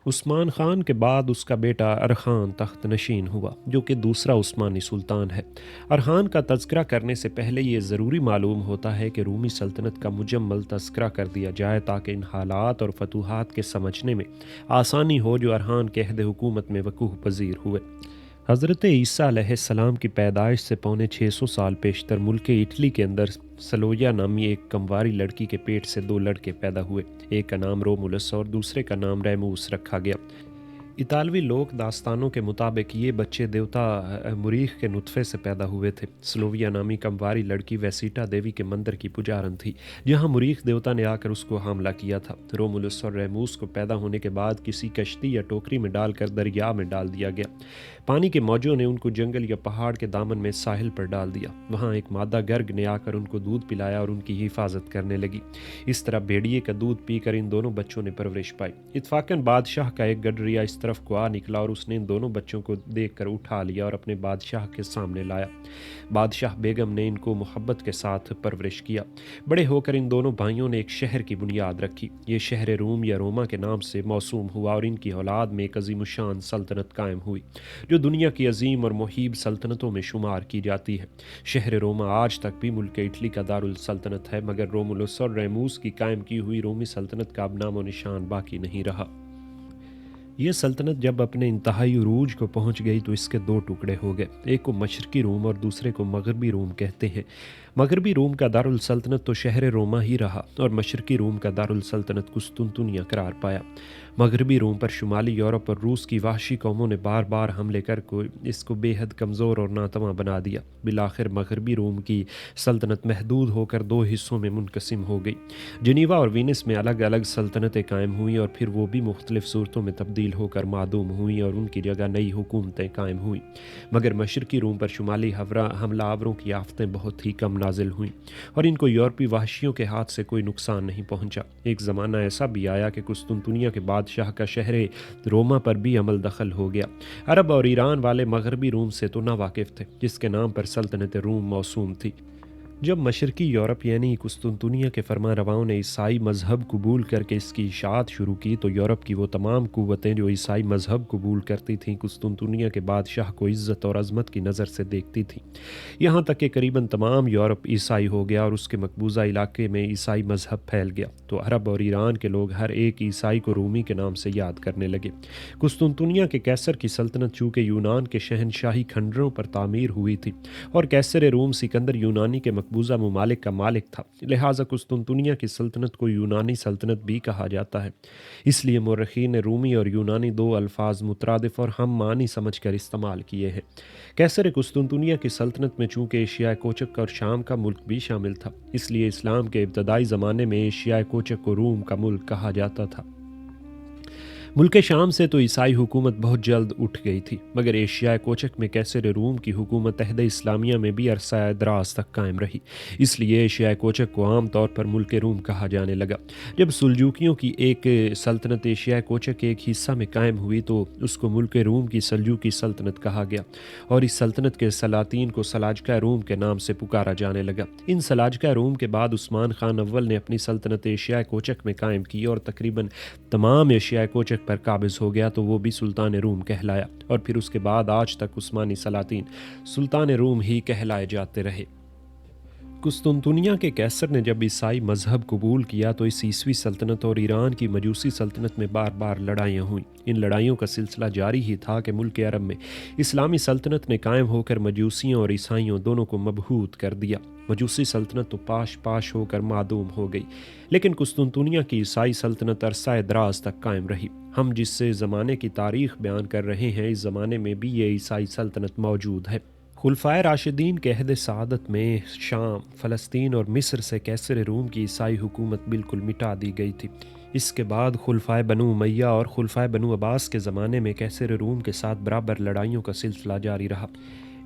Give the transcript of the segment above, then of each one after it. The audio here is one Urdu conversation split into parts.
عثمان خان کے بعد اس کا بیٹا ارخان تخت نشین ہوا، جو کہ دوسرا عثمانی سلطان ہے۔ ارخان کا تذکرہ کرنے سے پہلے یہ ضروری معلوم ہوتا ہے کہ رومی سلطنت کا مجمل تذکرہ کر دیا جائے تاکہ ان حالات اور فتوحات کے سمجھنے میں آسانی ہو جو ارخان کے عہد حکومت میں وقوع پذیر ہوئے۔ حضرت عیسیٰ علیہ السلام کی پیدائش سے پونے 600 سال پیشتر ملک اٹلی کے اندر سلویا نامی ایک کمواری لڑکی کے پیٹ سے 2 لڑکے پیدا ہوئے۔ ایک کا نام رومولس اور دوسرے کا نام ریموس رکھا گیا۔ اطالوی لوک داستانوں کے مطابق یہ بچے دیوتا مریخ کے نطفے سے پیدا ہوئے تھے۔ سلویا نامی کمواری لڑکی ویسیٹا دیوی کے مندر کی پجارن تھی، جہاں مریخ دیوتا نے آ کر اس کو حاملہ کیا تھا۔ رومولس اور ریموس کو پیدا ہونے کے بعد کسی کشتی یا ٹوکری میں ڈال کر دریا میں ڈال دیا گیا۔ پانی کے موجوں نے ان کو جنگل یا پہاڑ کے دامن میں ساحل پر ڈال دیا۔ وہاں ایک مادہ گرگ نے آ کر ان کو دودھ پلایا اور ان کی حفاظت کرنے لگی۔ اس طرح بھیڑیے کا دودھ پی کر ان دونوں بچوں نے پرورش پائی۔ اتفاقاً بادشاہ کا ایک گڈریا اس طرف کو آ نکلا اور اس نے ان دونوں بچوں کو دیکھ کر اٹھا لیا اور اپنے بادشاہ کے سامنے لایا۔ بادشاہ بیگم نے ان کو محبت کے ساتھ پرورش کیا۔ بڑے ہو کر ان دونوں بھائیوں نے ایک شہر کی بنیاد رکھی۔ یہ شہر روم یا روما کے نام سے موسوم ہوا اور ان کی اولاد میں ایک عظیم الشان سلطنت قائم ہوئی، جو دنیا کی عظیم اور مہیب سلطنتوں میں شمار کی جاتی ہے۔ شہر روما آج تک بھی ملک اٹلی کا دارالسلطنت ہے، مگر رومولس اور ریموس کی قائم کی ہوئی رومی سلطنت کا اب نام و نشان باقی نہیں رہا۔ یہ سلطنت جب اپنے انتہائی عروج کو پہنچ گئی تو اس کے 2 ٹکڑے ہو گئے، ایک کو مشرقی روم اور دوسرے کو مغربی روم کہتے ہیں۔ مغربی روم کا دارالسلطنت تو شہر روما ہی رہا اور مشرقی روم کا دارالسلطنت قسطنطنیہ قرار پایا۔ مغربی روم پر شمالی یورپ اور روس کی وحشی قوموں نے بار بار حملے کر اس کو بے حد کمزور اور ناتواں بنا دیا۔ بالآخر مغربی روم کی سلطنت محدود ہو کر 2 حصوں میں منقسم ہو گئی۔ جنیوا اور وینس میں الگ الگ سلطنتیں قائم ہوئیں اور پھر وہ بھی مختلف صورتوں میں تبدیل ہو کر معدوم ہوئیں اور ان کی جگہ نئی حکومتیں قائم ہوئیں۔ مگر مشرقی روم پر شمالی حملہ آوروں کی آفتیں بہت ہی کم نازل ہوئیں اور ان کو یورپی وحشیوں کے ہاتھ سے کوئی نقصان نہیں پہنچا۔ ایک زمانہ ایسا بھی آیا کہ قسطنطنیہ کے بادشاہ کا شہر روما پر بھی عمل دخل ہو گیا۔ عرب اور ایران والے مغربی روم سے تو ناواقف تھے، جس کے نام پر سلطنت روم موسوم تھی۔ جب مشرقی یورپ یعنی قسطنطنیہ کے فرمان رواؤں نے عیسائی مذہب قبول کر کے اس کی اشاعت شروع کی تو یورپ کی وہ تمام قوتیں جو عیسائی مذہب قبول کرتی تھیں قسطنطنیہ کے بادشاہ کو عزت اور عظمت کی نظر سے دیکھتی تھیں، یہاں تک کہ قریباً تمام یورپ عیسائی ہو گیا اور اس کے مقبوضہ علاقے میں عیسائی مذہب پھیل گیا، تو عرب اور ایران کے لوگ ہر ایک عیسائی کو رومی کے نام سے یاد کرنے لگے۔ قسطنطنیہ کے قیصر کی سلطنت چونکہ یونان کے شہنشاہی کھنڈروں پر تعمیر ہوئی تھی اور قیصر روم سکندر یونانی کے مقبوضہ ممالک کا مالک تھا، لہٰذا قسطنطنیہ کی سلطنت کو یونانی سلطنت بھی کہا جاتا ہے۔ اس لیے مورخین نے رومی اور یونانی 2 الفاظ مترادف اور ہم معنی سمجھ کر استعمال کیے ہیں۔ قیصر قسطنطنیہ کی سلطنت میں چونکہ ایشیائے کوچک اور شام کا ملک بھی شامل تھا، اس لیے اسلام کے ابتدائی زمانے میں ایشیائے کوچک کو روم کا ملک کہا جاتا تھا۔ ملک شام سے تو عیسائی حکومت بہت جلد اٹھ گئی تھی، مگر ایشیائے کوچک میں قیصر روم کی حکومت عہد اسلامیہ میں بھی عرصہ دراز تک قائم رہی، اس لیے ایشیائے کوچک کو عام طور پر ملک روم کہا جانے لگا۔ جب سلجوکیوں کی ایک سلطنت ایشیائے کوچک کے ایک حصہ میں قائم ہوئی تو اس کو ملک روم کی سلجوکی سلطنت کہا گیا اور اس سلطنت کے سلاطین کو سلاجقہ روم کے نام سے پکارا جانے لگا۔ ان سلاجقہ روم کے بعد عثمان خان اول نے اپنی سلطنت ایشیائے کوچک میں قائم کی اور تقریباً تمام ایشیائے کوچک پر قابض ہو گیا تو وہ بھی سلطان روم کہلایا، اور پھر اس کے بعد آج تک عثمانی سلاطین سلطان روم ہی کہلائے جاتے رہے۔ قسطنطنیہ کے قیصر نے جب عیسائی مذہب قبول کیا تو اس عیسوی سلطنت اور ایران کی مجوسی سلطنت میں بار بار لڑائیاں ہوئیں۔ ان لڑائیوں کا سلسلہ جاری ہی تھا کہ ملک عرب میں اسلامی سلطنت نے قائم ہو کر مجوسیوں اور عیسائیوں دونوں کو مبہوت کر دیا۔ مجوسی سلطنت تو پاش ہو کر معدوم ہو گئی، لیکن قسطنطنیہ کی عیسائی سلطنت عرصہ دراز تک قائم رہی۔ ہم جس سے زمانے کی تاریخ بیان کر رہے ہیں اس زمانے میں بھی یہ عیسائی سلطنت موجود ہے۔ خلفائے راشدین کے عہد سعادت میں شام، فلسطین اور مصر سے قیصر روم کی عیسائی حکومت بالکل مٹا دی گئی تھی۔ اس کے بعد خلفائے بنو امیہ اور خلفائے بنو عباس کے زمانے میں قیصر روم کے ساتھ برابر لڑائیوں کا سلسلہ جاری رہا۔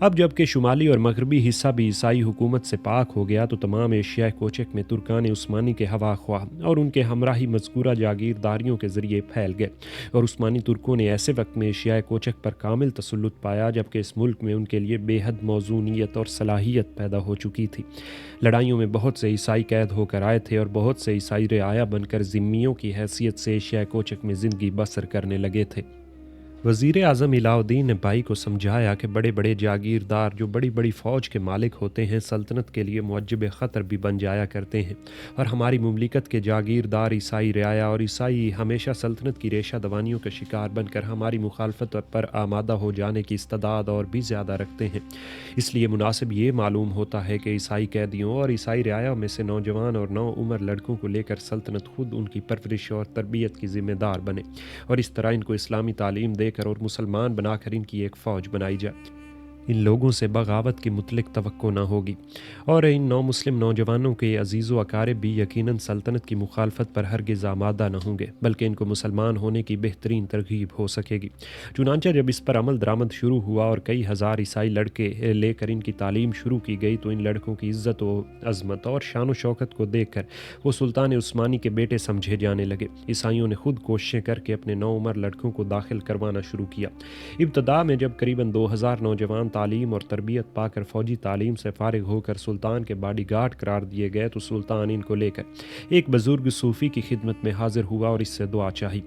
اب جب کہ شمالی اور مغربی حصہ بھی عیسائی حکومت سے پاک ہو گیا تو تمام ایشیائے کوچک میں ترکان عثمانی کے ہوا خواہ اور ان کے ہمراہی مذکورہ جاگیرداریوں کے ذریعے پھیل گئے، اور عثمانی ترکوں نے ایسے وقت میں ایشیائے کوچک پر کامل تسلط پایا جبکہ اس ملک میں ان کے لیے بے حد موزونیت اور صلاحیت پیدا ہو چکی تھی۔ لڑائیوں میں بہت سے عیسائی قید ہو کر آئے تھے اور بہت سے عیسائی رعایا بن کر ذمیوں کی حیثیت سے ایشیائے کوچک میں زندگی بسر کرنے لگے تھے۔ وزیر اعظم علاء الدین نے بھائی کو سمجھایا کہ بڑے بڑے جاگیردار جو بڑی بڑی فوج کے مالک ہوتے ہیں سلطنت کے لیے موجب خطر بھی بن جایا کرتے ہیں، اور ہماری مملکت کے جاگیردار عیسائی رعایا اور عیسائی ہمیشہ سلطنت کی ریشہ دوانیوں کا شکار بن کر ہماری مخالفت پر آمادہ ہو جانے کی استعداد اور بھی زیادہ رکھتے ہیں۔ اس لیے مناسب یہ معلوم ہوتا ہے کہ عیسائی قیدیوں اور عیسائی رعایا میں سے نوجوان اور نو عمر لڑکوں کو لے کر سلطنت خود ان کی پرورش اور تربیت کی ذمہ دار بنے، اور اس طرح ان کو اسلامی تعلیم دے کر اور مسلمان بنا کر ان کی ایک فوج بنائی جائے۔ ان لوگوں سے بغاوت کی مطلق توقع نہ ہوگی، اور ان نو مسلم نوجوانوں کے عزیز و اقارب بھی یقیناً سلطنت کی مخالفت پر ہرگز آمادہ نہ ہوں گے، بلکہ ان کو مسلمان ہونے کی بہترین ترغیب ہو سکے گی۔ چنانچہ جب اس پر عمل درآمد شروع ہوا اور کئی ہزار عیسائی لڑکے لے کر ان کی تعلیم شروع کی گئی تو ان لڑکوں کی عزت و عظمت اور شان و شوکت کو دیکھ کر وہ سلطان عثمانی کے بیٹے سمجھے جانے لگے۔ عیسائیوں نے خود کوششیں کر کے اپنے نو عمر لڑکوں کو داخل کروانا شروع کیا۔ ابتدا میں جب قریباً 2000 نوجوان تعلیم اور تربیت پا کر فوجی تعلیم سے فارغ ہو کر سلطان کے باڈی گارڈ قرار دیے گئے تو سلطان ان کو لے کر ایک بزرگ صوفی کی خدمت میں حاضر ہوا اور اس سے دعا چاہی۔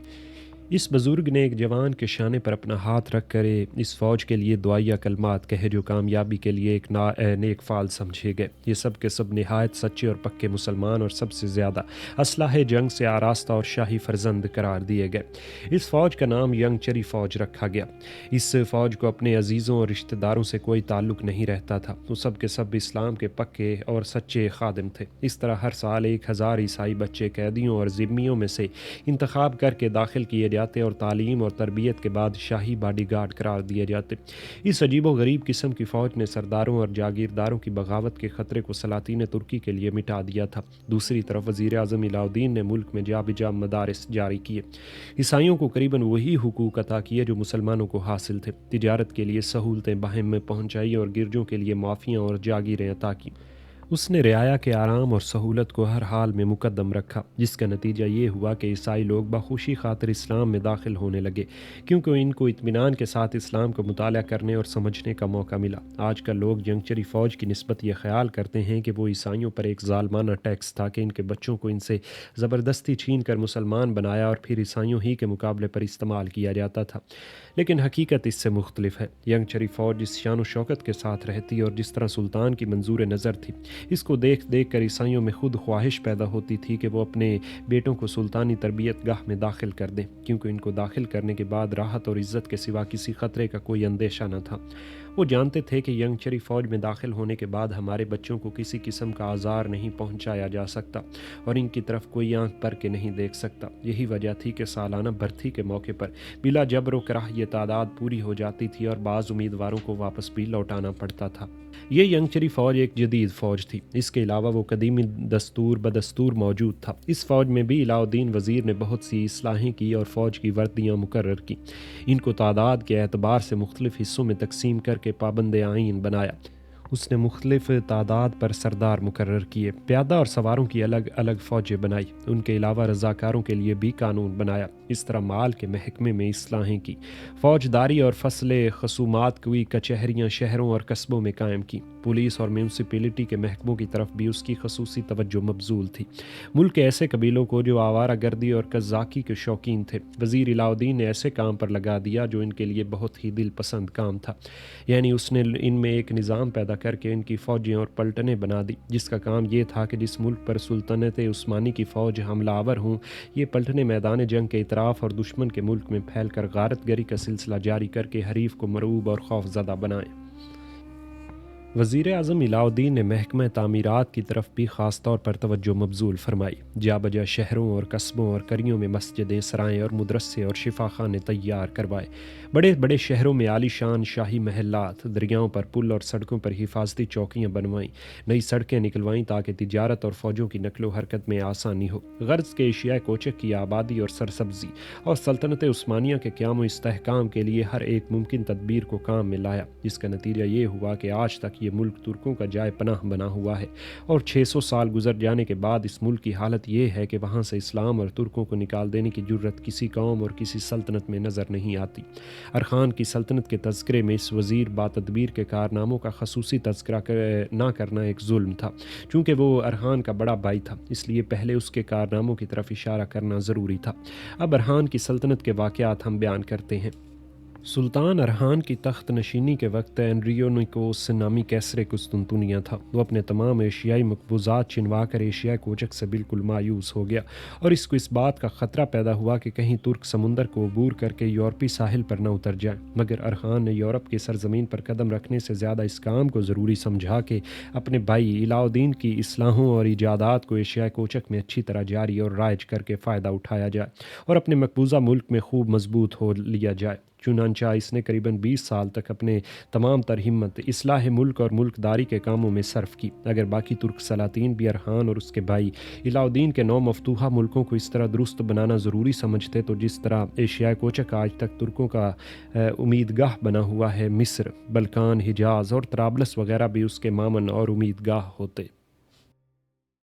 اس بزرگ نے ایک جوان کے شانے پر اپنا ہاتھ رکھ کر اس فوج کے لیے دعائیہ کلمات کہے جو کامیابی کے لیے ایک نیک فعال سمجھے گئے۔ یہ سب کے سب نہایت سچے اور پکے مسلمان اور سب سے زیادہ اسلحہ جنگ سے آراستہ اور شاہی فرزند قرار دیے گئے۔ اس فوج کا نام ینگ چری فوج رکھا گیا۔ اس فوج کو اپنے عزیزوں اور رشتہ داروں سے کوئی تعلق نہیں رہتا تھا، وہ سب کے سب اسلام کے پکے اور سچے خادم تھے۔ اس طرح ہر سال 1000 عیسائی بچے قیدیوں اور ذمیوں میں سے انتخاب کر کے داخل کیے جاتے اور تعلیم اور تربیت کے بعد شاہی باڈی گارڈ قرار دیے جاتے۔ اس عجیب و غریب قسم کی فوج نے سرداروں اور جاگیرداروں کی بغاوت کے خطرے کو سلاطین ترکی کے لیے مٹا دیا تھا۔ دوسری طرف وزیر اعظم علاء الدین نے ملک میں جا بجا مدارس جاری کیے، عیسائیوں کو قریباً وہی حقوق عطا کیے جو مسلمانوں کو حاصل تھے، تجارت کے لیے سہولتیں باہم میں پہنچائی اور گرجوں کے لیے معافیاں اور جاگیریں عطا کی۔ اس نے رعایا کے آرام اور سہولت کو ہر حال میں مقدم رکھا، جس کا نتیجہ یہ ہوا کہ عیسائی لوگ بخوشی خاطر اسلام میں داخل ہونے لگے، کیونکہ ان کو اطمینان کے ساتھ اسلام کو مطالعہ کرنے اور سمجھنے کا موقع ملا۔ آج کل لوگ ینگچری فوج کی نسبت یہ خیال کرتے ہیں کہ وہ عیسائیوں پر ایک ظالمانہ ٹیکس تھا کہ ان کے بچوں کو ان سے زبردستی چھین کر مسلمان بنایا اور پھر عیسائیوں ہی کے مقابلے پر استعمال کیا جاتا تھا، لیکن حقیقت اس سے مختلف ہے۔ ینگچری فوج جس شان و شوکت کے ساتھ رہتی اور جس طرح سلطان کی منظور نظر تھی، اس کو دیکھ دیکھ کر عیسائیوں میں خود خواہش پیدا ہوتی تھی کہ وہ اپنے بیٹوں کو سلطانی تربیت گاہ میں داخل کر دیں، کیونکہ ان کو داخل کرنے کے بعد راحت اور عزت کے سوا کسی خطرے کا کوئی اندیشہ نہ تھا۔ وہ جانتے تھے کہ ینگچری فوج میں داخل ہونے کے بعد ہمارے بچوں کو کسی قسم کا آزار نہیں پہنچایا جا سکتا اور ان کی طرف کوئی آنکھ بھر کے نہیں دیکھ سکتا۔ یہی وجہ تھی کہ سالانہ بھرتی کے موقع پر بلا جبر و کرہ یہ تعداد پوری ہو جاتی تھی اور بعض امیدواروں کو واپس بھی لوٹانا پڑتا تھا۔ یہ ینگچری فوج ایک جدید فوج تھی، اس کے علاوہ وہ قدیمی دستور بدستور موجود تھا۔ اس فوج میں بھی علاء الدین وزیر نے بہت سی اصلاحیں کی اور فوج کی وردیاں مقرر کی، ان کو تعداد کے اعتبار سے مختلف حصوں میں تقسیم کر کے پابند آئین بنایا۔ اس نے مختلف تعداد پر سردار مقرر کیے، پیادہ اور سواروں کی الگ الگ فوجیں بنائی، ان کے علاوہ رضاکاروں کے لیے بھی قانون بنایا۔ اس طرح مال کے محکمے میں اصلاحیں کی، فوجداری اور فصل خصومات کی کچہریاں شہروں اور قصبوں میں قائم کی، پولیس اور میونسپلٹی کے محکموں کی طرف بھی اس کی خصوصی توجہ مبذول تھی۔ ملک کے ایسے قبیلوں کو جو آوارہ گردی اور قزاقی کے شوقین تھے، وزیر علاء الدین نے ایسے کام پر لگا دیا جو ان کے لیے بہت ہی دل پسند کام تھا، یعنی اس نے ان میں ایک نظام پیدا کر کے ان کی فوجیں اور پلٹنیں بنا دی، جس کا کام یہ تھا کہ جس ملک پر سلطنت عثمانی کی فوج حملہ آور ہوں، یہ پلٹنیں میدان جنگ کے اطراف اور دشمن کے ملک میں پھیل کر غارت گری کا سلسلہ جاری کر کے حریف کو مرعوب اور خوف زدہ بنائیں۔ وزیر اعظم علاء الدین نے محکمہ تعمیرات کی طرف بھی خاص طور پر توجہ مبذول فرمائی۔ جا بجا شہروں اور قصبوں اور قریوں میں مسجدیں، سرائیں اور مدرسے اور شفا خانے تیار کروائے۔ بڑے بڑے شہروں میں عالی شان شاہی محلات، دریاؤں پر پل اور سڑکوں پر حفاظتی چوکیاں بنوائیں، نئی سڑکیں نکلوائیں تاکہ تجارت اور فوجوں کی نقل و حرکت میں آسانی ہو۔ غرض کے ایشیا کوچک کی آبادی اور سرسبزی اور سلطنت عثمانیہ کے قیام و استحکام کے لیے ہر ایک ممکن تدبیر کو کام میں لایا، جس کا نتیجہ یہ ہوا کہ آج تک یہ ملک ترکوں کا جائے پناہ بنا ہوا ہے، اور 600 سال گزر جانے کے بعد اس ملک کی حالت یہ ہے کہ وہاں سے اسلام اور ترکوں کو نکال دینے کی جرت کسی قوم اور کسی سلطنت میں نظر نہیں آتی۔ ارخان کی سلطنت کے تذکرے میں اس وزیر با تدبیر کے کارناموں کا خصوصی تذکرہ نہ کرنا ایک ظلم تھا۔ چونکہ وہ ارخان کا بڑا بھائی تھا، اس لیے پہلے اس کے کارناموں کی طرف اشارہ کرنا ضروری تھا۔ اب ارخان کی سلطنت کے واقعات ہم بیان کرتے ہیں۔ سلطان ارخان کی تخت نشینی کے وقت انڈریونیکوس نامی کیسر قسطنطنیہ تھا۔ وہ اپنے تمام ایشیائی مقبوضات چنوا کر ایشیا کوچک سے بالکل مایوس ہو گیا، اور اس کو اس بات کا خطرہ پیدا ہوا کہ کہیں ترک سمندر کو عبور کر کے یورپی ساحل پر نہ اتر جائیں۔ مگر ارخان نے یورپ کی سرزمین پر قدم رکھنے سے زیادہ اس کام کو ضروری سمجھا کہ اپنے بھائی علاء الدین کی اصلاحوں اور ایجادات کو ایشیا کوچک میں اچھی طرح جاری اور رائج کر کے فائدہ اٹھایا جائے اور اپنے مقبوضہ ملک میں خوب مضبوط ہو لیا جائے۔ چنانچہ اس نے قریباً 20 سال تک اپنے تمام تر ہمت اصلاح ملک اور ملک داری کے کاموں میں صرف کی۔ اگر باقی ترک سلاطین بھی ارخان اور اس کے بھائی علاء الدین کے نو مفتوحہ ملکوں کو اس طرح درست بنانا ضروری سمجھتے تو جس طرح ایشیا کوچک آج تک ترکوں کا امیدگاہ بنا ہوا ہے، مصر، بلکان، حجاز اور طرابلس وغیرہ بھی اس کے مامن اور امیدگاہ ہوتے۔